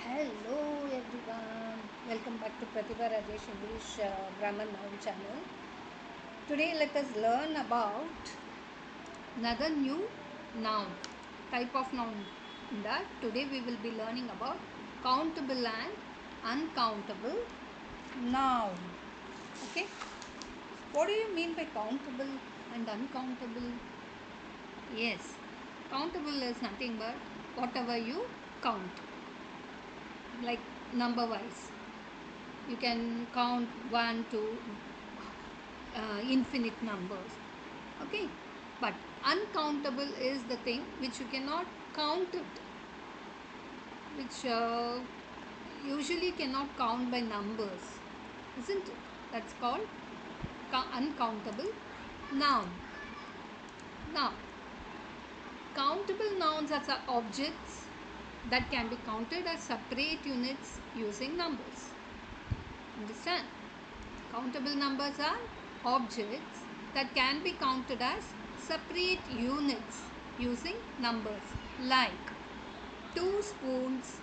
Hello everyone, welcome back to Pratibha Rajesh English Grammar Noun channel. Today let us learn about another new noun, type of noun. In that today we will be learning about countable and uncountable noun. Okay, what do you mean by countable and uncountable? Yes, countable is nothing but whatever you count, like number wise. You can count 1 to infinite numbers. Okay, but uncountable is the thing which you cannot count it, which usually cannot count by numbers, isn't it? That's called uncountable noun. Now, countable nouns are objects that can be counted as separate units using numbers. Understand? Countable numbers are objects that can be counted as separate units using numbers, like 2 spoons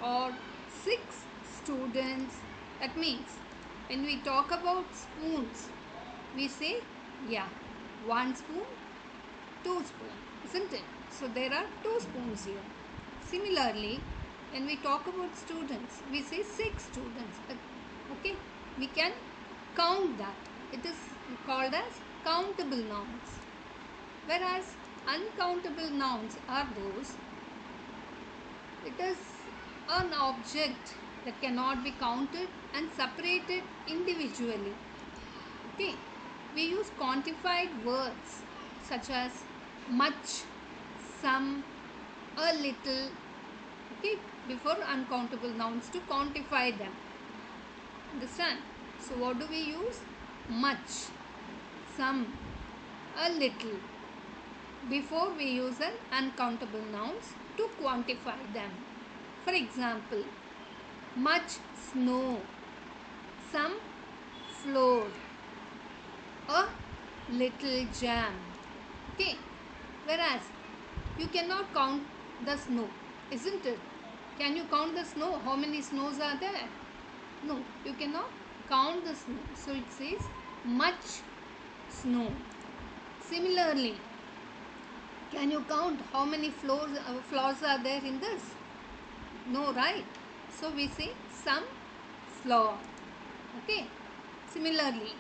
or 6 students. That means when we talk about spoons, we say, yeah, 1 spoon, 2 spoon, isn't it? So there are 2 spoons here. Similarly, when we talk about students, we say 6 students. Okay, we can count that. It is called as countable nouns. Whereas uncountable nouns are those, it is an object that cannot be counted and separated individually. Okay, we use quantified words such as much, some, a little, okay, before uncountable nouns to quantify them. Understand? So what do we use? Much, some, a little before we use an uncountable nouns to quantify them. For example, much snow, some flour, a little jam. Okay, whereas you cannot count the snow, isn't it? Can you count the snow? How many snows are there? No, you cannot count the snow. So it says much snow. Similarly, can you count how many flowers are there in this? No, right? So we say some flour. Okay. Similarly,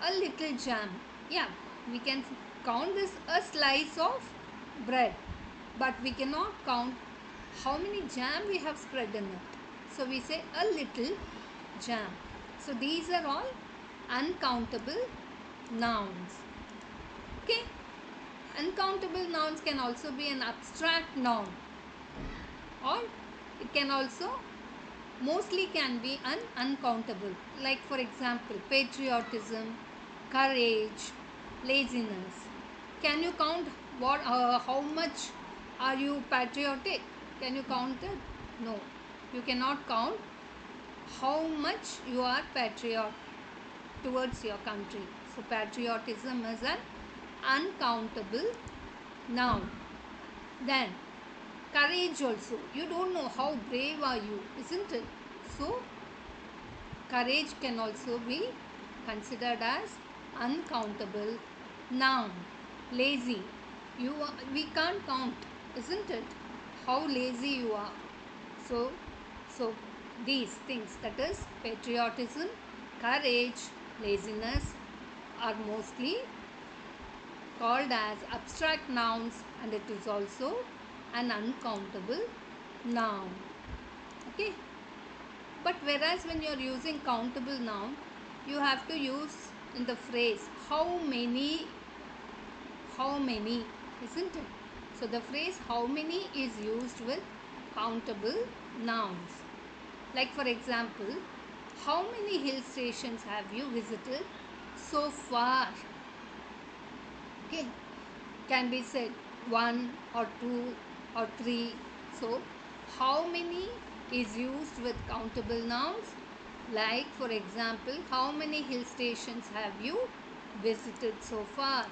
a little jam. Yeah, we can count this a slice of bread, but we cannot count how many jam we have spread in it. So we say a little jam. So these are all uncountable nouns. Okay. Uncountable nouns can also be an abstract noun, or it can also mostly can be an uncountable. Like for example, patriotism, courage, laziness. Can you count how much are you patriotic? Can you count it? No, you cannot count how much you are patriot towards your country. So patriotism is an uncountable noun. Then courage also. You don't know how brave are you, isn't it? So courage can also be considered as uncountable noun. Lazy. We can't count, isn't it? How lazy you are. So these things, that is patriotism, courage, laziness, are mostly called as abstract nouns, and it is also an uncountable noun. Okay, but whereas when you are using countable noun, you have to use in the phrase how many, isn't it? So the phrase how many is used with countable nouns. Like for example, how many hill stations have you visited so far? Okay, can be said 1 or 2 or 3. So how many is used with countable nouns. Like for example, how many hill stations have you visited so far?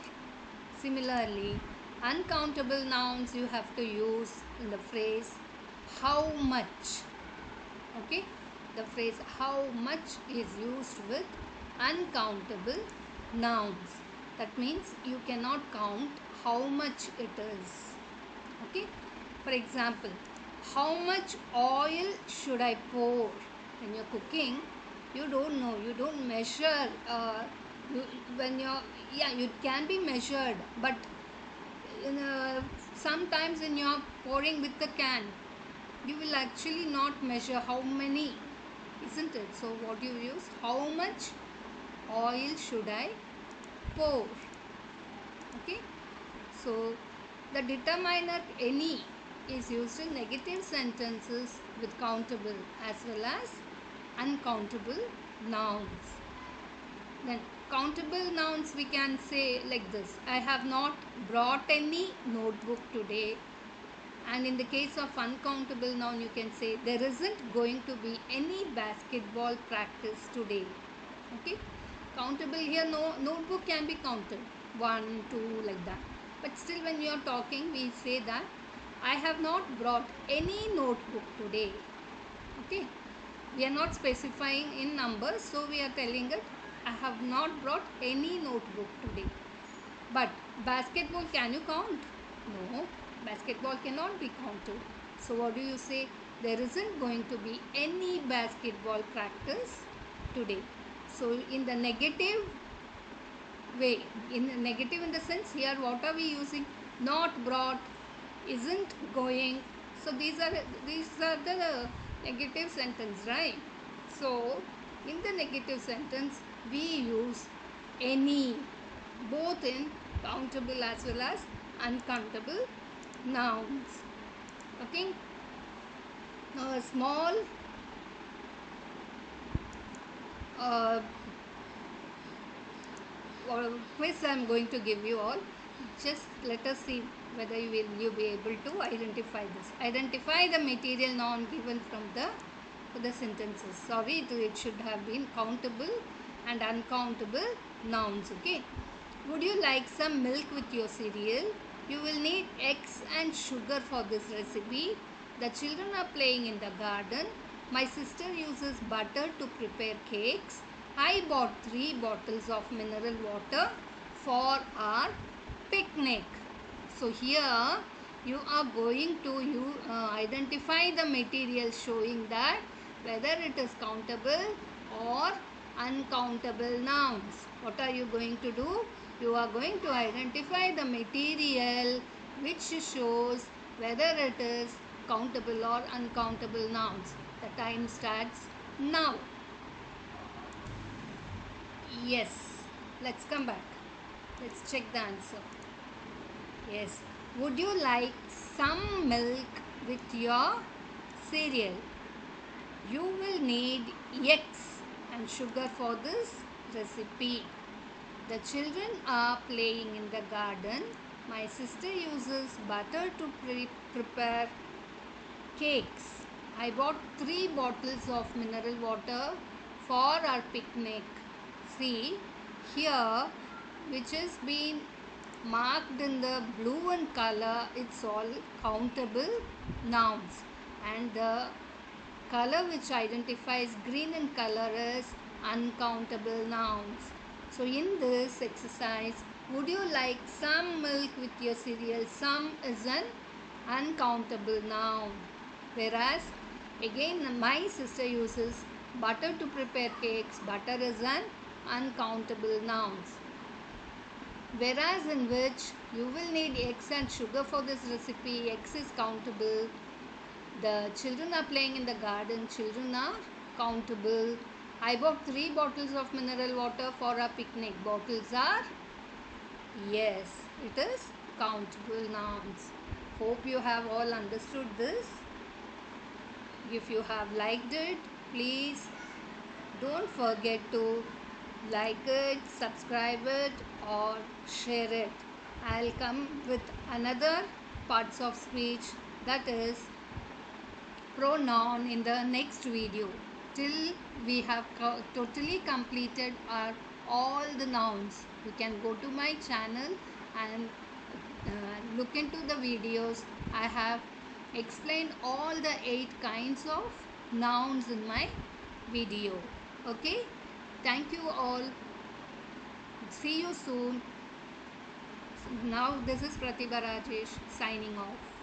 Similarly, uncountable nouns you have to use in the phrase how much. Okay, the phrase how much is used with uncountable nouns. That means you cannot count how much it is. Okay, for example, how much oil should I pour? When you're cooking, you don't know, you don't measure. You, when you're, yeah, it can be measured, but sometimes when you're pouring with the can, you will actually not measure how many, isn't it? So what you use, how much oil should I pour? Okay, so the determiner any is used in negative sentences with countable as well as uncountable nouns. Then countable nouns we can say like this: I have not brought any notebook today. And in the case of uncountable noun, you can say there isn't going to be any basketball practice today. Okay, countable here, no notebook can be counted 1, 2 like that. But still, when you are talking, we say that I have not brought any notebook today. Okay, we are not specifying in numbers, so we are telling it I have not brought any notebook today. But basketball, can you count? No, basketball cannot be counted. So what do you say? There isn't going to be any basketball practice today. So in the negative way, in negative in the sense, here what are we using? Not brought, isn't going. So these are the negative sentence, right? So in the negative sentence we use any, both in countable as well as uncountable nouns. Okay, now a small uh, quiz I am going to give you all. Just let us see whether you be able to identify this. Identify the material noun given from the sentences. Sorry, it should have been countable and uncountable nouns. Okay, would you like some milk with your cereal? You will need eggs and sugar for this recipe. The children are playing in the garden. My sister uses butter to prepare cakes. I bought 3 bottles of mineral water for our picnic. So here you are going to identify the material showing that whether it is countable or uncountable nouns. What are you going to do? You are going to identify the material which shows whether it is countable or uncountable nouns. The time starts now. Yes, let's come back. Let's check the answer. Yes, would you like some milk with your cereal? You will need eggs and sugar for this recipe. The children are playing in the garden. My sister uses butter to prepare cakes. I bought 3 bottles of mineral water for our picnic. See here, which is been marked in the blue in color, it's all countable nouns, and the color which identifies green in color is uncountable nouns. So in this exercise, would you like some milk with your cereal? Some is an uncountable noun, whereas again my sister uses butter to prepare cakes. Butter is an uncountable noun. Whereas in which you will need eggs and sugar for this recipe, eggs is countable. The children are playing in the garden, children are countable. I bought 3 bottles of mineral water for our picnic. Bottles are, yes, it is countable nouns. Hope you have all understood this. If you have liked it, please don't forget to like it, subscribe it or share it. I'll come with another parts of speech, that is pronoun, in the next video. Till we have totally completed our all the nouns, you can go to my channel and look into the videos. I have explained all the 8 kinds of nouns in my video. Okay, thank you all. See you soon. Now this is Pratibha Rajesh signing off.